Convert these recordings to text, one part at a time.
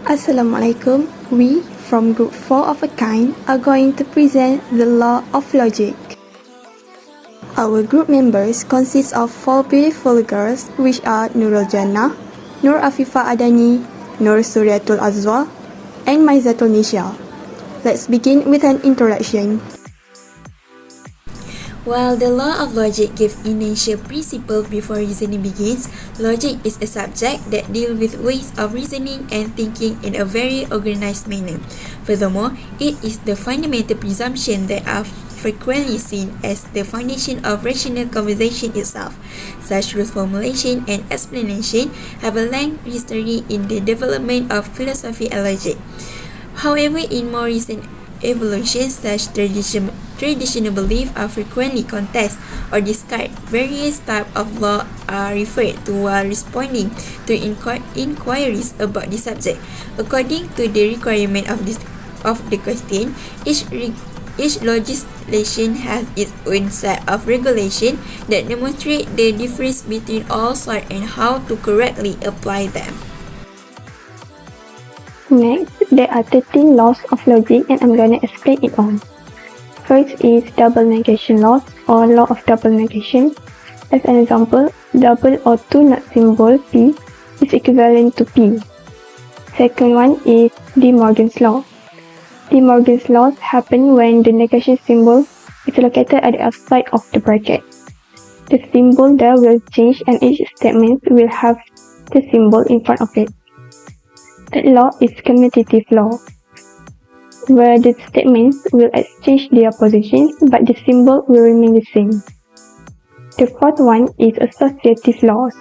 Assalamualaikum. We, from Group 4 of a kind, are going to present the law of logic. Our group members consist of 4 beautiful girls, which are Nurul Jannah, Nur Afifa Adani, Nur Suryatul Azwa, and Maizatul Nisha. Let's begin with an introduction. While the law of logic gives initial principle before reasoning begins, logic is a subject that deals with ways of reasoning and thinking in a very organized manner. Furthermore, it is the fundamental presumption that are frequently seen as the foundation of rational conversation itself. Such rule formulation and explanation have a long history in the development of philosophy and logic. However, in more recent evolutions, such traditional beliefs are frequently contested or discarded. Various types of law are referred to while responding to inquiries about the subject. According to the requirement of the question, each legislation has its own set of regulations that demonstrate the difference between all sorts and how to correctly apply them. Next, there are 13 laws of logic and I'm going to explain it all. First is double negation laws or law of double negation. As an example, double or two not symbol P is equivalent to P. Second one is De Morgan's law. De Morgan's laws happen when the negation symbol is located at the outside of the bracket. The symbol there will change and each statement will have the symbol in front of it. Third law is commutative law, where the statements will exchange their positions but the symbol will remain the same. The fourth one is associative laws.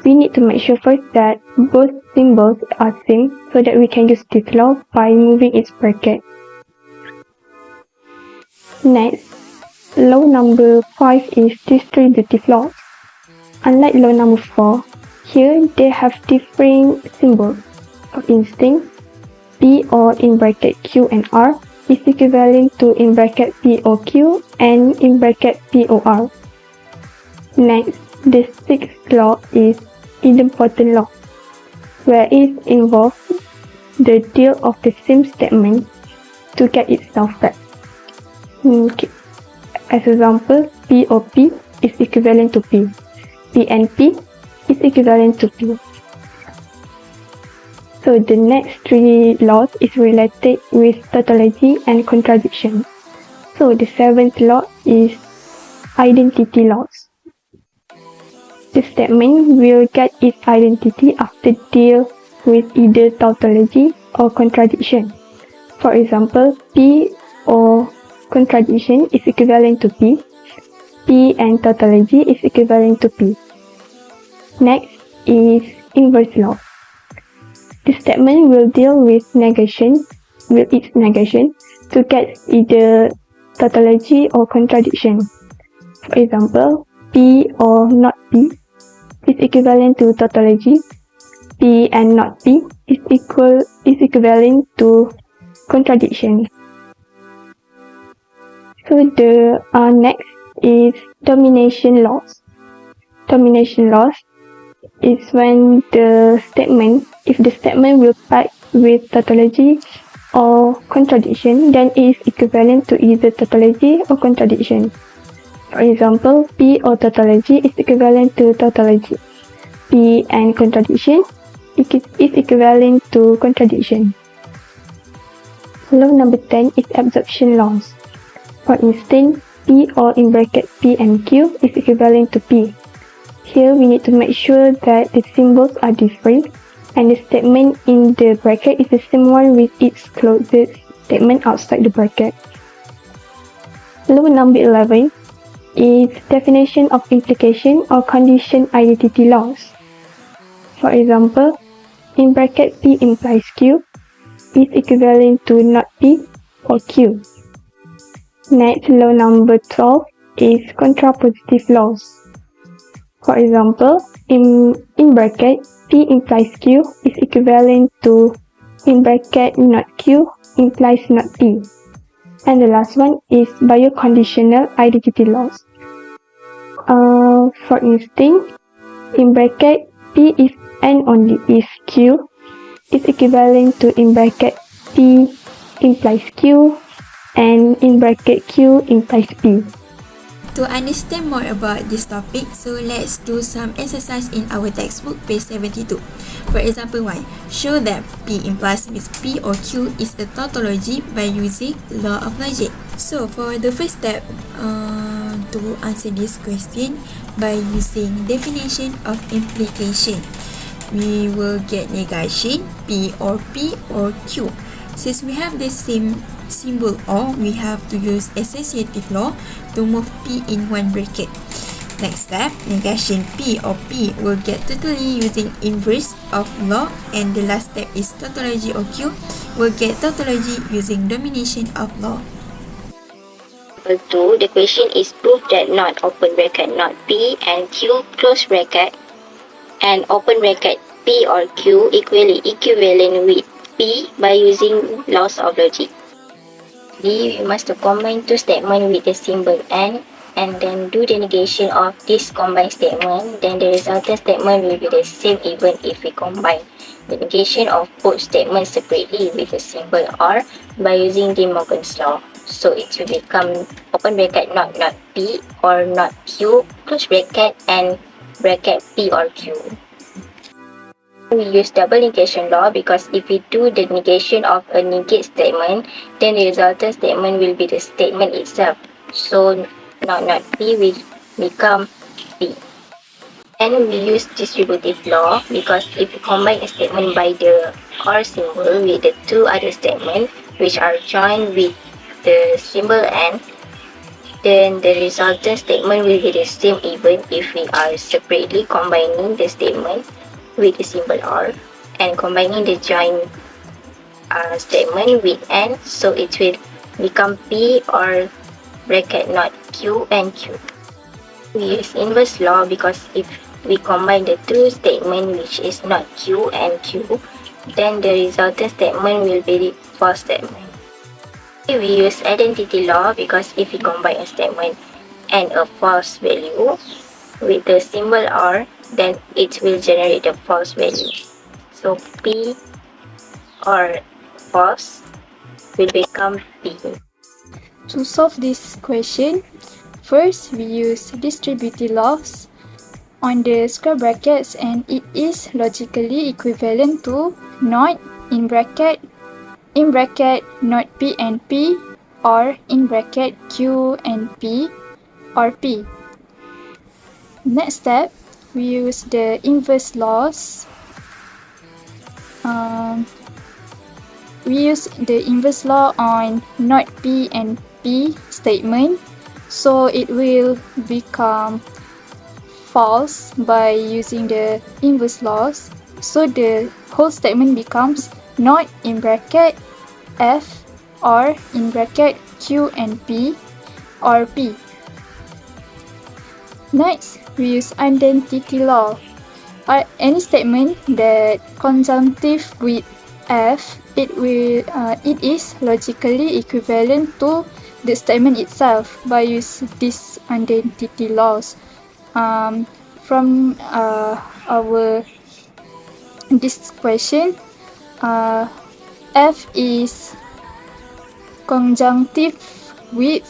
We need to make sure first that both symbols are same so that we can use this law by moving its bracket. Next, law number 5 is distributive laws. Unlike law number 4, here they have different symbols. For instance, P or in bracket Q and R is equivalent to in bracket POQ and in bracket POR. Next, the sixth law is idempotent law, where it involves the deal of the same statement to get itself back. As example, POP is equivalent to P. PNP is equivalent to P. So the next 3 laws is related with tautology and contradiction. So the 7th law is identity laws. The statement will get its identity after deal with either tautology or contradiction. For example, P or contradiction is equivalent to P. P and tautology is equivalent to P. Next is inverse law. The statement will deal with its negation to get either tautology or contradiction. For example, P or not P is equivalent to tautology. P and not P is equivalent to contradiction. So the next is domination laws. Domination laws is when if the statement will pack with tautology or contradiction, then it is equivalent to either tautology or contradiction. For example, P or tautology is equivalent to tautology. P and contradiction is equivalent to contradiction. Law number 10 is absorption laws. For instance, P or in bracket P and Q is equivalent to P. Here we need to make sure that the symbols are different and the statement in the bracket is the same one with its closest statement outside the bracket. Law number 11 is definition of implication or condition identity laws. For example, in bracket P implies Q is equivalent to not P or Q. Next, law number 12 is contrapositive laws. For example, in bracket P implies Q is equivalent to in bracket not Q implies not P. And the last one is bioconditional identity laws. For instance, in bracket P is and only if Q is equivalent to in bracket P implies Q and in bracket Q implies P. To understand more about this topic, so let's do some exercise in our textbook, page 72. For example 1, show that P implies with P or Q is a tautology by using law of logic. So for the first step, to answer this question by using definition of implication, we will get negation P or Q. Since we have the same symbol or, we have to use associative law to move P in one bracket. Next step, negation P or P will get totally using inverse of law, and the last step is tautology or Q will get tautology using domination of law. Example 2, the question is prove that not open bracket not P and Q close bracket and open bracket P or Q equivalent with P by using laws of logic. D, we must combine two statements with the symbol and then do the negation of this combined statement. Then the resultant statement will be the same even if we combine the negation of both statements separately with the symbol or by using De Morgan's law. So it will become open bracket not P or not Q, close bracket and bracket P or Q. We use double negation law because if we do the negation of a negate statement, then the resultant statement will be the statement itself. So not P will become P. And we use distributive law because if we combine a statement by the or symbol with the two other statements which are joined with the symbol and, then the resultant statement will be the same even if we are separately combining the statement with the symbol or and combining the joint statement with and, so it will become P or bracket not Q and Q. We use inverse law because if we combine the two statements which is not Q and Q, then the resultant statement will be the false statement. We use identity law because if we combine a statement and a false value with the symbol or, then it will generate a false value. So P or false will become P. To solve this question, first we use distributive laws on the square brackets and it is logically equivalent to not in bracket not P and P or in bracket Q and P or P. Next step, we use the inverse laws. We use the inverse law on not P and P statement, so it will become false by using the inverse laws. So the whole statement becomes not in bracket F or in bracket Q and P or P. Next, we use identity law. Any statement that conjunctive with F, it is logically equivalent to the statement itself by use these identity laws. From this question, F is conjunctive with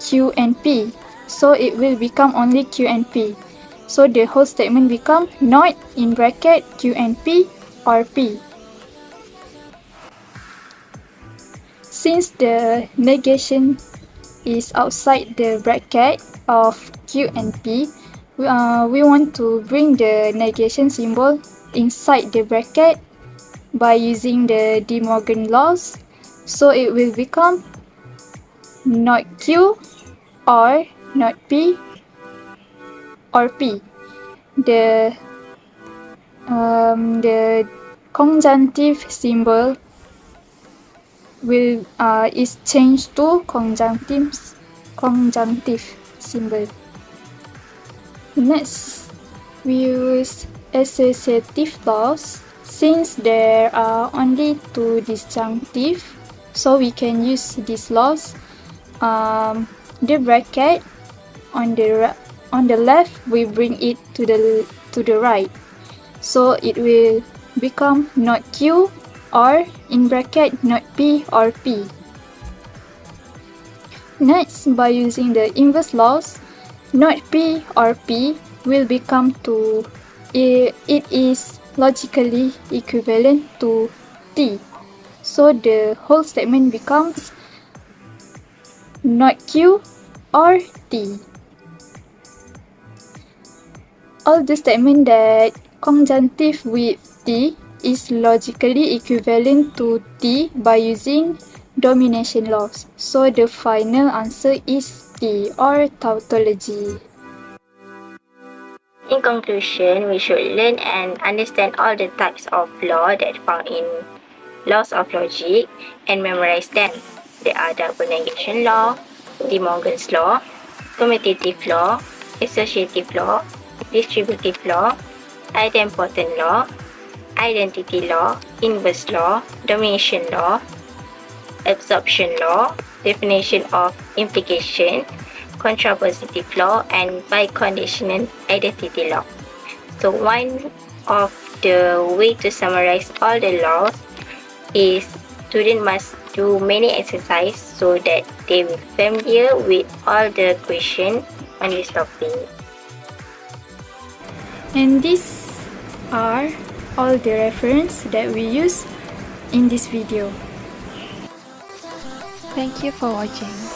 Q and P, so it will become only Q and P. So the whole statement become not in bracket Q and P or P. Since the negation is outside the bracket of Q and P, we want to bring the negation symbol inside the bracket by using the De Morgan laws. So it will become not Q or not P or P. The conjunctive symbol will is changed to conjunctive symbol. Next, we use associative laws. Since there are only two disjunctive, so we can use these laws. The bracket on the left, we bring it to the right, so it will become not Q or in bracket not P or P. Next, by using the inverse laws, not P or P will become to it is logically equivalent to T. So the whole statement becomes not Q or T. All the statement that conjunctive with T is logically equivalent to T by using domination laws. So the final answer is T or tautology. In conclusion, we should learn and understand all the types of law that found in laws of logic and memorize them. They are double negation law, De Morgan's law, commutative law, associative law, distributive law, idempotent law, identity law, inverse law, domination law, absorption law, definition of implication, contrapositive law, and biconditional identity law. So one of the way to summarize all the laws is students must do many exercises so that they will familiar with all the questions on this topic. And these are all the reference that we use in this video. Thank you for watching.